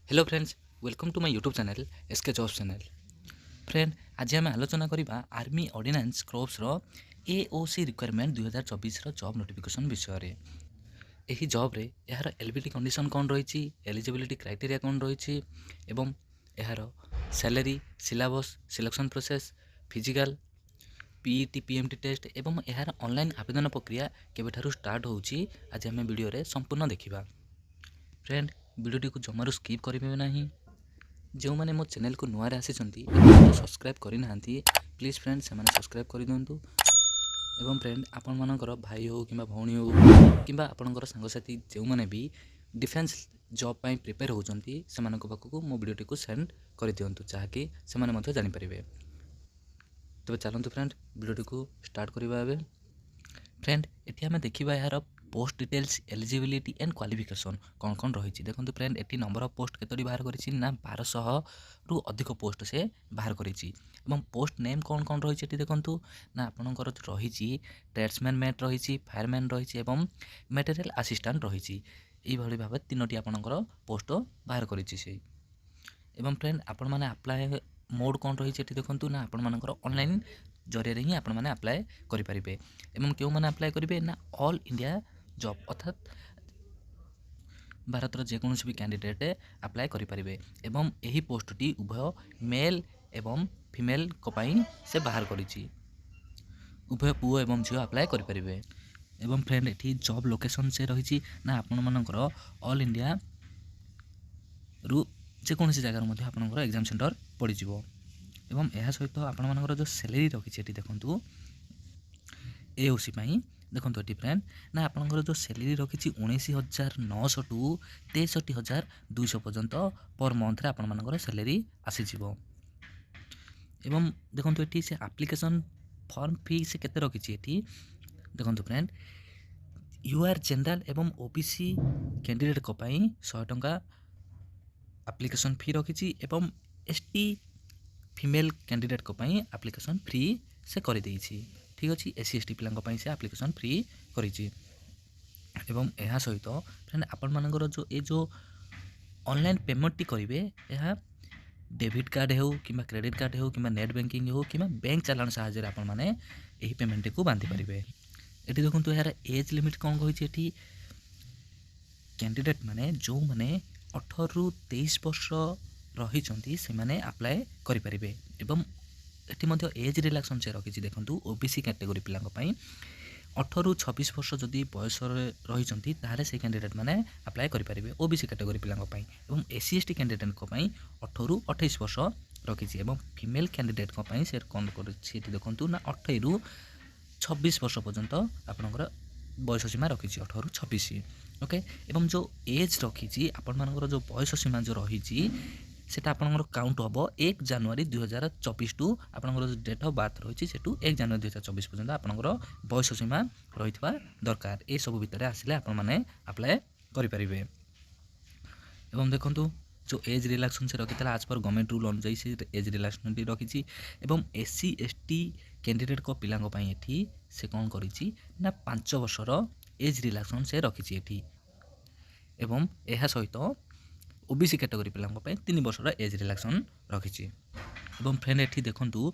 Hello friends, welcome to my YouTube channel SK jobs channel. Friend, आज आम आलोचना करवा army ordnance corps AOC requirement 2024 job notification विषय। यही जॉब रे यार एलबीटी कंडीशन कौन रही, एलिजिबिलिटी क्राइटेरिया कौन रही एवं यार salary, syllabus, selection process, physical, PET PMT test एवं यार ऑनलाइन आवेदन प्रक्रिया केबेठारु स्टार्ट होउची आज आम वीडियो रे संपूर्ण देखिबा। फ्रेंड, वीडियोटी को जमारू स्किप करेंगे नहीं। जो मैंने मो चैनल को नुआ आसी सब्सक्राइब करना प्लीज फ्रेंड से सब्सक्राइब कर दिंतु। एवं फ्रेंड, आपण मानकर भाई हो कि भौणी हो कि आपणकर सांगसाथी जो मैंने भी डिफेन्स जॉब पाई प्रिपेयर होती से पाखक मो वीडियोटी को सेंड कर दिंतु जहाँकि से जानीपर। तेज चलते फ्रेंड वीडियोटी को स्टार्ट करवा। फ्रेंड, ये आम देखा यार post details, eligibility and qualification कौन कौन रही। देखो फ्रेंड, ये नंबर ऑफ पोस्ट केतोटी बाहर कर 1200 रु अधिक पोस्ट से बाहर कर पोस्ट नेम कौन कौन रही देखूँ ना आपंकर रही ट्रेड्समैन मेट रही, फायरमैन रही और मटेरियल असिस्टेंट रही। यही भाव तीनोटी आपंकर पोस्ट बाहर कर। फ्रेंड, आपण मैंने अप्लाई मोड कौन रही देखूँ ना आपर ऑनलाइन जरिए ही आपण मैंने अप्लाई करेंगे। क्यों मैंने अप्लाई करेंगे ना ऑल इंडिया जॉब अर्थात भारत जेकोसी भी कैंडिडेट अप्लाई करेंगे। यही पोस्टटी उभय मेल एवं फीमेल से बाहर करी, उभय पुओ एवं झील अप्लाई करेंगे। फ्रेंड, ये जॉब लोकेशन से रही ना आपण मानकर ऑल इंडिया रु जेकोसी जगार आपंकर एग्जाम सेंटर पड़ जाव। यह सहित आपण मानकर जो सैलरी रखी देखूँ एओसी देखो ये फ्रेंड ना आपंकर जो सैलरी रखी 19,900 टू 63,200 पर्यंत पर मंथ आपण मानकर सैलरी आसीज। देखो ये से एप्लिकेशन फॉर्म फी से केते रखी देखो फ्रेंड, यूआर जनरल एवं ओबीसी कैंडिडेट 100 टंका एप्लिकेशन फी रखी एवं ST female candidate application free से कर देइछि। ठीक अच्छे, एससी एसटी पिला से एप्लिकेशन फ्री कर सहित फ्रेंड आपण मानकर जो ऑनलाइन पेमेंट टी करेंगे यह डेबिट कार्ड हो कि क्रेडिट कार्ड हो कि नेट बैंकिंग हो कि बैंक चालान साहाय्य आपण मैंने यही पेमेंट को बांधि पारे। ये देखो यार एज लिमिट कौन कही कैंडिडेट माने जो मैंने 18 रु 23 वर्ष रही से मैंने अप्लाई करेंगे। ये एज रिलैक्सन से रखी देखूँ ओबीसी कैटेगोरी पिला 18 रु 26 वर्ष जदि बयस रही ताहले से कैंडिडेट मैंने अप्लाई करेंगे ओबीसी कैटेगोरी पिला एससी एसटी कैंडिडेट 18 रु 28 वर्ष रखी फीमेल कैंडिडेट से कौन कर देखूँ ना 28 रु 26 वर्ष पर्यंत आपंकर बयस सीमा रखी 18 रु 26। ओके, एवं जो एज रखी आपण मानकर जो बयस सीमा जो रही सेटा आपनकर काउंट हम 1 जनवरी 2024 टू आपनकर जो डेट ऑफ बर्थ रही से 1 जनवरी 2024 पर्यंत आपनकर बयस सीमा रही दरकार। ये सब भितर आसिले आपण माने अप्लाई करेंगे। एवं देखो जो एज रिलैक्सन से रखी आज पर गवर्नमेंट रूल अनुसार से एज रिलैक्सन रखी एससी एसटी कैंडिडेट को पिला से कौन करी ना 5 वर्षर एज रिलैक्सन से रखी एवं यह सहित ओबीसी कैटेगोरी पिला 3 वर्षर एज रिलैक्सन रखी। फ्रेंड, ये देखूँ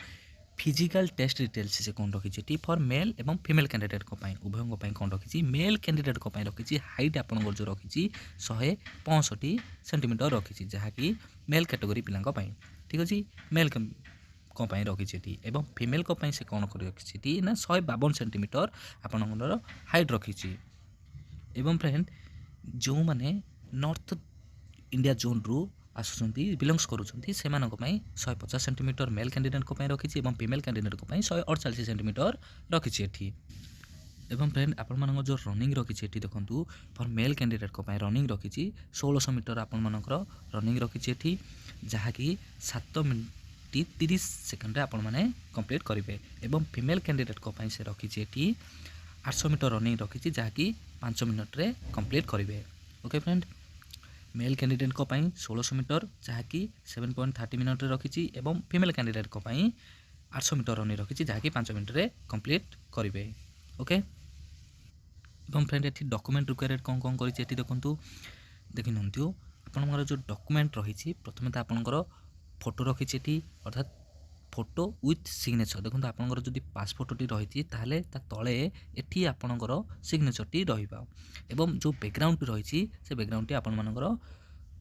फिजिकल टेस्ट डिटेल्स से कौन रखी फॉर मेल एवं फीमेल कैंडिडेट उभयों कौन रखी मेल कैंडिडेट रखी हाइट आपंकर जो रखी 165 सेंटीमीटर रखी जहाँकि मेल कैटेगोरी पिला। ठीक अच्छे, मेल रखी एवं फीमेल से कौन कर रखी ना 152 सेंटीमीटर आपंकर हाइट रखी। फ्रेंड, जो मैंने नॉर्थ इंडिया जोन रु आसुँच बिलंग्स करुँच से 150 सेंटीमीटर मेल कैंडिडेट रखी फीमेल कैंडिडेट 148 सेंटीमीटर रखी। फ्रेंड, आपण जो रनिंग रखी देखूँ फॉर मेल कैंडिडेट रनिंग रखी 1600 मीटर आपर रनिंग रखी जहाँकि 7 मिनट 30 सेकेंड आपण मैंने कंप्लीट करेंगे। फीमेल कैंडिडेट से रखी 800 मीटर रनिंग रखी जहाँकि 5 मिनट रे कंप्लीट करेंगे। Okay friend, male candidate 1600 metre जहाँकि 7.30 मिनट रखी फीमेल कैंडिडेट 800 मीटर रनिंग रखी जहाँकि 5 मिनट रे कंप्लीट करेंगे। ओके, फ्रेंड, ये डॉक्यूमेंट रिक्वायर्ड कौन कौन कर देखूँ देखी ଆପଣଙ୍କର ଯେଉଁ ଡକୁମେଣ୍ଟ ରହିଛି ପ୍ରଥମେ ତ ଆପଣଙ୍କର ଫଟୋ ରଖିଛି ଏଠି ଅର୍ଥାତ୍ ଫଟୋ ୱିଥ୍ ସିଗ୍ନେଚର୍। ଦେଖନ୍ତୁ ଆପଣଙ୍କର ଯଦି ପାସପୋର୍ଟଟି ରହିଛି ତାହେଲେ ତା ତଳେ ଏଠି ଆପଣଙ୍କର ସିଗ୍ନେଚର୍ଟି ରହିବ ଏବଂ ଯେଉଁ ବ୍ୟାକ୍ଗ୍ରାଉଣ୍ଡଟି ରହିଛି ସେ ବ୍ୟାକ୍ଗ୍ରାଉଣ୍ଡଟି ଆପଣମାନଙ୍କର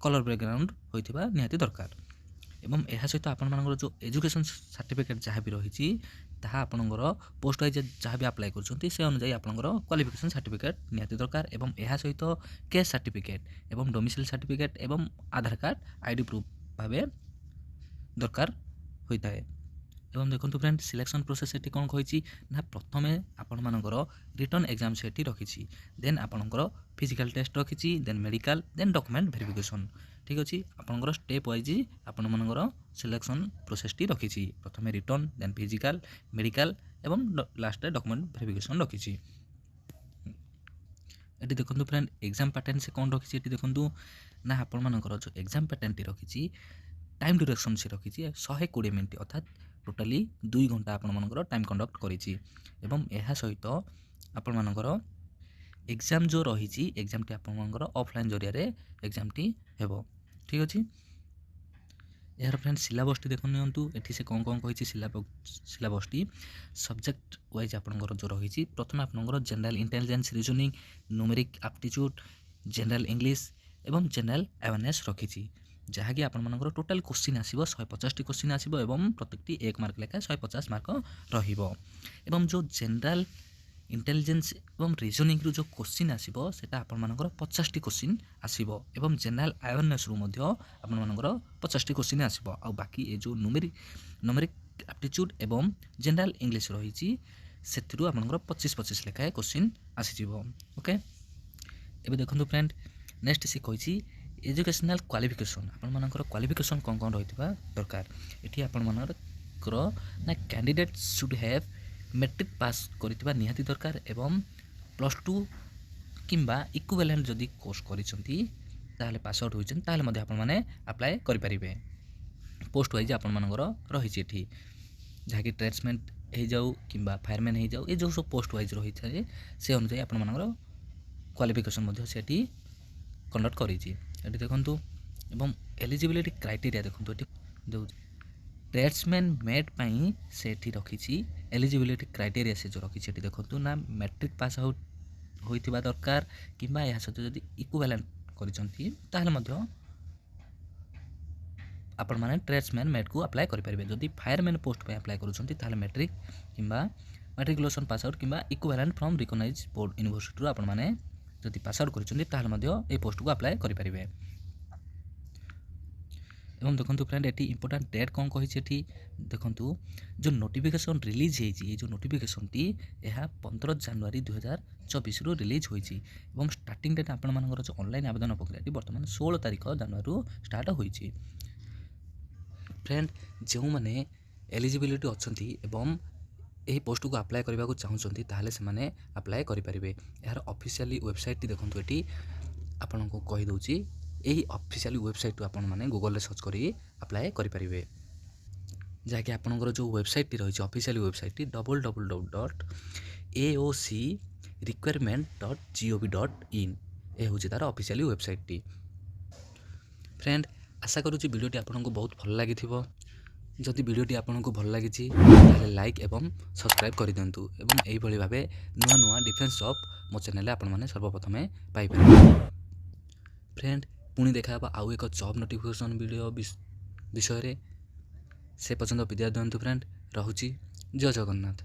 କଲର୍ ବ୍ୟାକ୍ଗ୍ରାଉଣ୍ଡ ହୋଇଥିବା ନିହାତି ଦରକାର। ଏବଂ ଏହା ସହିତ ଆପଣମାନଙ୍କର ଯେଉଁ ଏଜୁକେସନ୍ ସାର୍ଟିଫିକେଟ୍ ଯାହା ବି ରହିଛି ତାହା ଆପଣଙ୍କର ପୋଷ୍ଟ ୱାଇଜ୍ ଯାହା ବି ଆପ୍ଲାଏ କରୁଛନ୍ତି ସେ ଅନୁଯାୟୀ ଆପଣଙ୍କର କ୍ୱାଲିଫିକେସନ୍ ସାର୍ଟିଫିକେଟ୍ ନିହାତି ଦରକାର ଏବଂ ଏହା ସହିତ କେସ୍ ସାର୍ଟିଫିକେଟ୍ ଏବଂ ଡୋମିସାଇଲ୍ ସାର୍ଟିଫିକେଟ୍ ଏବଂ ଆଧାର କାର୍ଡ଼ ଆଇଡି ପ୍ରୁଫ୍ ଭାବେ ଦରକାର ହୋଇଥାଏ। ଏବଂ ଦେଖନ୍ତୁ ଫ୍ରେଣ୍ଡ ସିଲେକ୍ସନ୍ ପ୍ରୋସେସ୍ ଏଠି କ'ଣ କହିଛି ନା ପ୍ରଥମେ ଆପଣମାନଙ୍କର ରିଟର୍ନ ଏକ୍ଜାମ୍ ସେଠି ରଖିଛି, ଦେନ୍ ଆପଣଙ୍କର ଫିଜିକାଲ୍ ଟେଷ୍ଟ ରଖିଛି, ଦେନ୍ ମେଡ଼ିକାଲ୍, ଦେନ୍ ଡକୁମେଣ୍ଟ ଭେରିଫିକେସନ୍। ଠିକ୍ ଅଛି, ଆପଣଙ୍କର ଷ୍ଟେପ୍ ୱାଇଜ୍ ଆପଣମାନଙ୍କର ସିଲେକ୍ସନ୍ ପ୍ରୋସେସ୍ଟି ରଖିଛି। ପ୍ରଥମେ ରିଟର୍ନ, ଦେନ୍ ଫିଜିକାଲ୍, ମେଡ଼ିକାଲ୍ ଏବଂ ଲାଷ୍ଟରେ ଡକୁମେଣ୍ଟ ଭେରିଫିକେସନ୍ ରଖିଛି। ଏଠି ଦେଖନ୍ତୁ ଫ୍ରେଣ୍ଡ ଏକ୍ଜାମ୍ ପ୍ୟାଟର୍ନ ସେ କ'ଣ ରଖିଛି ଏଠି ଦେଖନ୍ତୁ ନା ଆପଣମାନଙ୍କର ଯେଉଁ ଏକ୍ଜାମ୍ ପ୍ୟାଟର୍ନଟି ରଖିଛି ଟାଇମ୍ ଡ୍ୟୁରେସନ୍ ସେ ରଖିଛି 120 ମିନିଟ୍ ଅର୍ଥାତ୍ ଟୋଟାଲି 2 ଘଣ୍ଟା ଆପଣମାନଙ୍କର ଟାଇମ୍ କଣ୍ଡକ୍ଟ କରିଛି। ଏବଂ ଏହା ସହିତ ଆପଣମାନଙ୍କର ଏକ୍ଜାମ୍ ଯେଉଁ ରହିଛି ଏକ୍ଜାମ୍ଟି ଆପଣମାନଙ୍କର ଅଫଲାଇନ୍ ଜରିଆରେ ଏକ୍ଜାମ୍ଟି ହେବ। ଠିକ୍ ଅଛି, ଏହାର ଫ୍ରେଣ୍ଡ ସିଲାବସ୍ଟି ଦେଖ ନିଅନ୍ତୁ ଏଠି ସେ କ'ଣ କହିଛି ସିଲାବସ୍ଟି ସବଜେକ୍ଟ ୱାଇଜ୍ ଆପଣଙ୍କର ଯେଉଁ ରହିଛି ପ୍ରଥମେ ଆପଣଙ୍କର general intelligence reasoning, numeric aptitude, general English ଏବଂ ଜେନେରାଲ୍ ଆୱାରନେସ୍ ରଖିଛି, ଯାହାକି ଆପଣମାନଙ୍କର ଟୋଟାଲ୍ କୋଶ୍ଚିନ୍ ଆସିବ 150ଟି କୋଶ୍ଚିନ୍ ଆସିବ ଏବଂ ପ୍ରତ୍ୟେକଟି 1 ମାର୍କ ଲେଖାଏଁ 150 ମାର୍କ ରହିବ। ଏବଂ ଯେଉଁ ଜେନେରାଲ୍ ଇଣ୍ଟେଲିଜେନ୍ସ ଏବଂ ରିଜନିଂରୁ ଯେଉଁ କୋଶ୍ଚିନ୍ ଆସିବ ସେଇଟା ଆପଣମାନଙ୍କର 50ଟି କୋଶ୍ଚିନ୍ ଆସିବ ଏବଂ ଜେନେରାଲ୍ ଆୱାରନେସ୍ରୁ ମଧ୍ୟ ଆପଣମାନଙ୍କର 50ଟି କୋଶ୍ଚିନ୍ ଆସିବ। ଆଉ ବାକି ଏ ଯେଉଁ ନ୍ୟୁମେରିକ୍ ଆପ୍ଟିଚ୍ୟୁଡ୍ ଏବଂ ଜେନେରାଲ୍ ଇଂଲିଶ ରହିଛି ସେଥିରୁ ଆପଣଙ୍କର 25 ଲେଖାଏଁ କୋଶ୍ଚିନ୍ ଆସିଯିବ। ଓକେ, ଏବେ ଦେଖନ୍ତୁ ଫ୍ରେଣ୍ଡ ନେକ୍ସଟ ସେ କହିଛି ଏଜୁକେସନାଲ୍ କ୍ୱାଲିଫିକେସନ୍, ଆପଣମାନଙ୍କର କ୍ୱାଲିଫିକେସନ୍ କ'ଣ ରହିଥିବା ଦରକାର। ଏଠି ଆପଣମାନଙ୍କର ନା candidate should have matric pass କରିଥିବା ନିହାତି ଦରକାର ଏବଂ +2 କିମ୍ବା ଇକ୍ୱିଭାଲେଣ୍ଟ ଯଦି କୋର୍ସ କରିଛନ୍ତି ତାହେଲେ ପାସ୍ ଆଉଟ୍ ହୋଇଛନ୍ତି ତାହେଲେ ମଧ୍ୟ ଆପଣମାନେ ଆପ୍ଲାଏ କରିପାରିବେ। ପୋଷ୍ଟ ୱାଇଜ୍ ଆପଣମାନଙ୍କର ରହିଛି ଏଠି, ଯାହାକି ଟ୍ରେଡ୍ସମ୍ୟାନ୍ ହେଇଯାଉ କିମ୍ବା ଫାୟାରମ୍ୟାନ୍ ହେଇଯାଉ ଏ ଯେଉଁ ସବୁ ପୋଷ୍ଟ ୱାଇଜ୍ ରହିଥାଏ ସେ ଅନୁଯାୟୀ ଆପଣମାନଙ୍କର କ୍ୱାଲିଫିକେସନ୍ ମଧ୍ୟ ସେଠି କଣ୍ଡକ୍ଟ କରିଛି। ଏଠି ଦେଖନ୍ତୁ ଏବଂ ଏଲିଜିବିଲିଟି କ୍ରାଇଟେରିଆ ଦେଖନ୍ତୁ ଏଠି ଯେଉଁ ଟ୍ରେଡ୍ସମ୍ୟାନ୍ ମେଟ୍ ପାଇଁ ସେଠି ରଖିଛି ଏଲିଜିବିଲିଟି କ୍ରାଇଟେରିଆ ସେ ଯେଉଁ ରଖିଛି ଏଠି ଦେଖନ୍ତୁ ନା ମେଟ୍ରିକ୍ ପାସ୍ ଆଉଟ୍ ହୋଇଥିବା ଦରକାର କିମ୍ବା ଏହା ସହିତ ଯଦି ଇକ୍ୱିଭାଲେଣ୍ଟ କରିଛନ୍ତି ତାହେଲେ ମଧ୍ୟ ଆପଣମାନେ ଟ୍ରେଡ୍ସମ୍ୟାନ୍ ମେଟ୍କୁ ଆପ୍ଲାଏ କରିପାରିବେ। ଯଦି ଫାୟାରମ୍ୟାନ୍ ପୋଷ୍ଟ ପାଇଁ ଆପ୍ଲାଏ କରୁଛନ୍ତି ତାହେଲେ ମେଟ୍ରିକ୍ କିମ୍ବା ମାଟ୍ରିକୁଲେସନ୍ ପାସ୍ ଆଉଟ୍ କିମ୍ବା ଇକ୍ୱିଭାଲେଣ୍ଟ ଫ୍ରମ୍ ରିକଗ୍ନାଇଜ୍ ବୋର୍ଡ଼ ୟୁନିଭର୍ସିଟିରୁ ଆପଣମାନେ ଯଦି ପାସ୍ ଆଉଟ୍ କରିଛନ୍ତି ତାହେଲେ ମଧ୍ୟ ଏହି ପୋଷ୍ଟକୁ ଆପ୍ଲାଏ କରିପାରିବେ। ଏବଂ ଦେଖନ୍ତୁ ଫ୍ରେଣ୍ଡ ଏଠି ଇମ୍ପୋର୍ଟାଣ୍ଟ ଡେଟ୍ କ'ଣ କହିଛି ଏଠି ଦେଖନ୍ତୁ ଯେଉଁ ନୋଟିଫିକେସନ୍ ରିଲିଜ୍ ହେଇଛି ଏଇ ଯେଉଁ ନୋଟିଫିକେସନ୍ଟି ଏହା 15 ଜାନୁଆରୀ 2024ରୁ ରିଲିଜ୍ ହୋଇଛି ଏବଂ ଷ୍ଟାର୍ଟିଂ ଡେଟ୍ ଆପଣମାନଙ୍କର ଯେଉଁ ଅନଲାଇନ୍ ଆବେଦନ ପ୍ରକ୍ରିୟାଟି ବର୍ତ୍ତମାନ 16 ତାରିଖ ଜାନୁଆରୀରୁ ଷ୍ଟାର୍ଟ ହୋଇଛି। ଫ୍ରେଣ୍ଡ ଯେଉଁମାନେ ଏଲିଜିବିଲିଟି ଅଛନ୍ତି ଏବଂ ଏହି ପୋଷ୍ଟକୁ ଆପ୍ଲାଏ କରିବାକୁ ଚାହୁଁଛନ୍ତି ତାହେଲେ ସେମାନେ ଆପ୍ଲାଏ କରିପାରିବେ। ଏହାର ଅଫିସିଆଲି ୱେବସାଇଟ୍ଟି ଦେଖନ୍ତୁ ଏଠି ଆପଣଙ୍କୁ କହିଦେଉଛି, ଏହି ଅଫିସିଆଲି ୱେବସାଇଟ୍ରୁ ଆପଣମାନେ ଗୁଗଲରେ ସର୍ଚ୍ଚ କରି ଆପ୍ଲାଏ କରିପାରିବେ, ଯାହାକି ଆପଣଙ୍କର ଯେଉଁ ୱେବସାଇଟ୍ଟି ରହିଛି ଅଫିସିଆଲି ୱେବସାଇଟ୍ଟି www.aocrequirement.gov.in ଏ ହେଉଛି ତା'ର ଅଫିସିଆଲି ୱେବସାଇଟ୍ଟି। ଫ୍ରେଣ୍ଡ ଆଶା କରୁଛି ଭିଡ଼ିଓଟି ଆପଣଙ୍କୁ ବହୁତ ଭଲ ଲାଗିଥିବ। ଯଦି ଭିଡ଼ିଓଟି ଆପଣଙ୍କୁ ଭଲ ଲାଗିଛି ତାହେଲେ ଲାଇକ୍ ଏବଂ ସବସ୍କ୍ରାଇବ୍ କରିଦିଅନ୍ତୁ ଏବଂ ଏହିଭଳି ଭାବେ ନୂଆ ନୂଆ ଡିଫେନ୍ସ ଜବ୍ ମୋ ଚ୍ୟାନେଲରେ ଆପଣମାନେ ସର୍ବପ୍ରଥମେ ପାଇପାରିବେ। ଫ୍ରେଣ୍ଡ ପୁଣି ଦେଖା ହେବା ଆଉ ଏକ ଜବ୍ ନୋଟିଫିକେସନ୍ ଭିଡ଼ିଓ ବିଷୟରେ। ସେ ପର୍ଯ୍ୟନ୍ତ ବିଦାୟ ଦିଅନ୍ତୁ ଫ୍ରେଣ୍ଡ, ରହୁଛି। ଜୟ ଜଗନ୍ନାଥ।